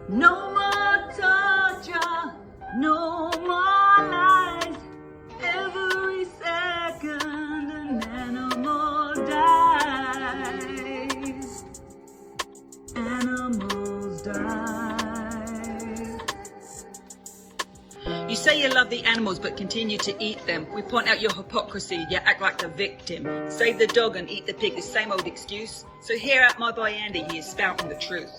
No more torture, no more lies. Every second an animal dies. Animals die. You say you love the animals but continue to eat them. We point out your hypocrisy, you act like the victim. Save the dog and eat the pig, the same old excuse. So hear out my boy Andy, he is spouting the truth.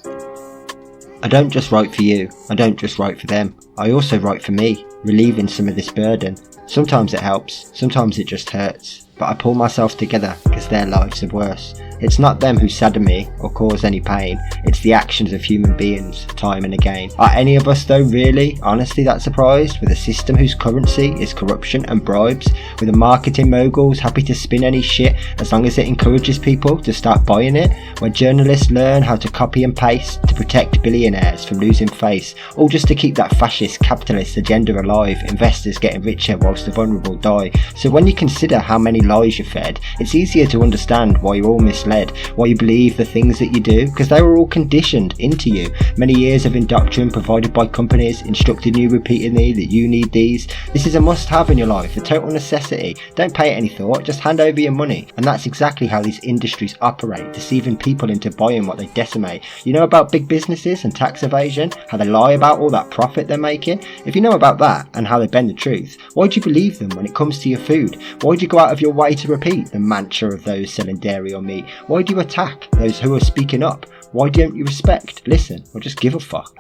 I don't just write for you, I don't just write for them, I also write for me, relieving some of this burden. Sometimes it helps, sometimes it just hurts, but I pull myself together because their lives are worse. It's not them who sadden me or cause any pain, it's the actions of human beings, time and again. Are any of us though really, honestly that surprised, with a system whose currency is corruption and bribes, with the marketing moguls happy to spin any shit as long as it encourages people to start buying it, where journalists learn how to copy and paste to protect billionaires from losing face, all just to keep that fascist capitalist agenda alive, investors getting richer whilst the vulnerable die. So when you consider how many lies you're fed, it's easier to understand why you're all misled, why you believe the things that you do, because they were all conditioned into you. Many years of indoctrination provided by companies, instructing you repeatedly that you need these. This is a must-have in your life, a total necessity. Don't pay it any thought, just hand over your money. And that's exactly how these industries operate, deceiving people into buying what they decimate. You know about big businesses and tax evasion, how they lie about all that profit they're making? If you know about that and how they bend the truth, why do you believe them when it comes to your food? Why do you go out of your way to repeat the mantra of those selling dairy or meat? Why do you attack those who are speaking up? Why don't you respect, listen, or just give a fuck?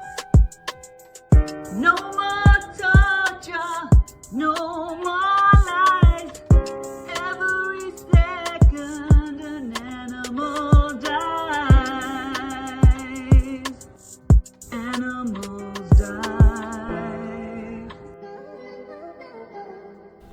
No more torture, no more lies. Every second an animal dies. Animals die.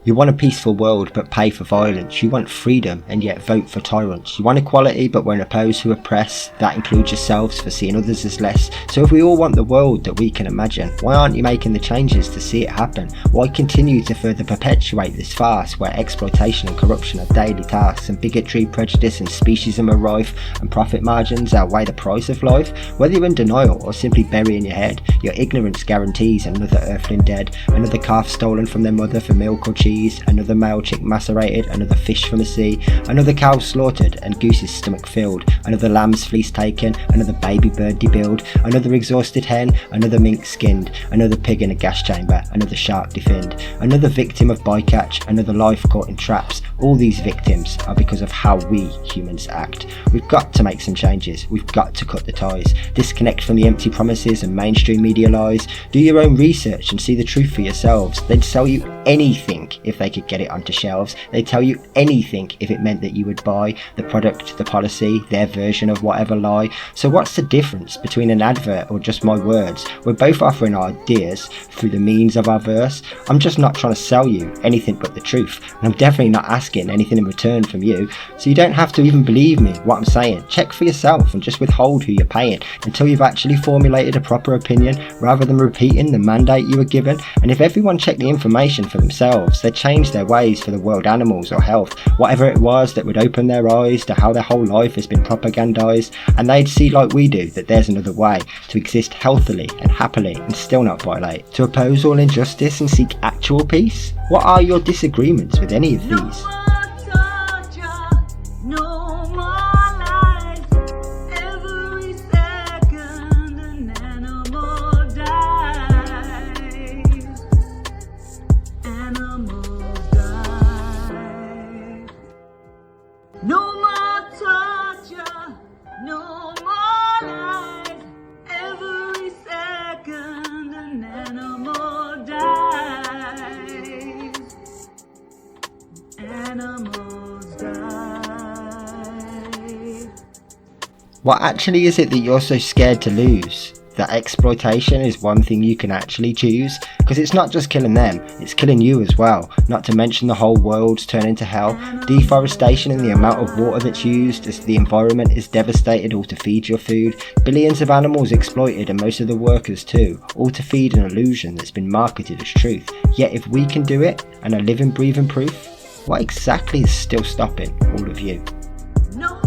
You want a peaceful world but pay for violence. You want freedom and yet vote for tyrants. You want equality but won't oppose who oppress. That includes yourselves for seeing others as less. So if we all want the world that we can imagine, why aren't you making the changes to see it happen? Why continue to further perpetuate this farce where exploitation and corruption are daily tasks, and bigotry, prejudice and speciesism are rife, and profit margins outweigh the price of life? Whether you're in denial or simply burying your head, your ignorance guarantees another earthling dead, another calf stolen from their mother for milk or cheese, another male chick macerated, another fish from the sea, another cow slaughtered and goose's stomach filled, another lamb's fleece taken, another baby bird debilled, another exhausted hen, another mink skinned, another pig in a gas chamber, another shark definned, another victim of bycatch, another life caught in traps. All these victims are because of how we humans act. We've got to make some changes, we've got to cut the ties, disconnect from the empty promises and mainstream media lies, do your own research and see the truth for yourselves. They'd sell you anything if they could get it onto shelves. They'd tell you anything if it meant that you would buy the product, the policy, their version of whatever lie. So what's the difference between an advert or just my words? We're both offering our ideas through the means of our verse. I'm just not trying to sell you anything but the truth, and I'm definitely not asking anything in return from you, so you don't have to even believe me what I'm saying. Check for yourself and just withhold who you're paying until you've actually formulated a proper opinion, rather than repeating the mandate you were given. And if everyone checked the information for themselves, they'd change their ways for the world, animals or health, whatever it was that would open their eyes to how their whole life has been propagandized, and they'd see like we do that there's another way to exist healthily and happily and still not violate, to oppose all injustice and seek actual peace. What are your disagreements with any of these? No more torture, no more lies. Every second an animal dies. Animals die. No more torture, no more lies. Every second an animal dies. Animals die. What actually is it that you're so scared to lose? That exploitation is one thing you can actually choose? Because it's not just killing them, it's killing you as well. Not to mention the whole world's turning to hell. Deforestation and the amount of water that's used as the environment is devastated, all to feed your food. Billions of animals exploited, and most of the workers too, all to feed an illusion that's been marketed as truth. Yet if we can do it, and are living breathing proof, what exactly is still stopping all of you? No